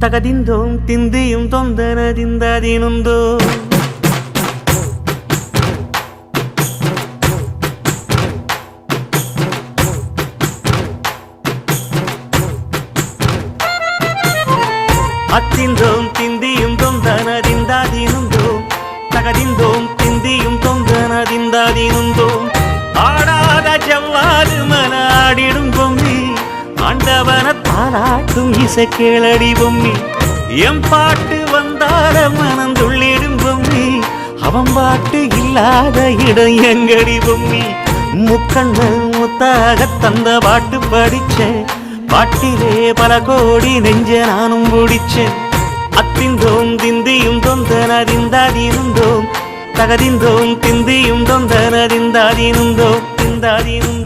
தகதிந்தோம் திந்தியும் தொந்தனதிந்ததினுந்தோ அத்திந்தோம் திந்தியும் தொந்தனதிந்ததினுந்தோ தகதிந்தோம் திந்தியும் தொந்தனதிந்ததினுந்தோ ஆடாத ஜவ்வாது மனாடிடும் பொம்மி ஆண்டவன தாராட்டும் இசை கேளடி பொம்மி எம் பாட்டு வந்தார மனந்துள்ளிடும் பொம்மி அவன் பாட்டு இல்லாத இடம் எங்கடி பொம்மி முக்கண்ணல் முத்தாக தந்த பாட்டு படிச்சேன் பாட்டிலே பல கோடி நெஞ்ச நானும் பிடிச்சேன் அத்திந்தோம் திந்தியும் தொந்தனதிந்ததினுந்தோம் தகதிந்தோம் திந்தியும் தொந்தனதிந்ததினுந்தோம் திந்ததினுந்தோம்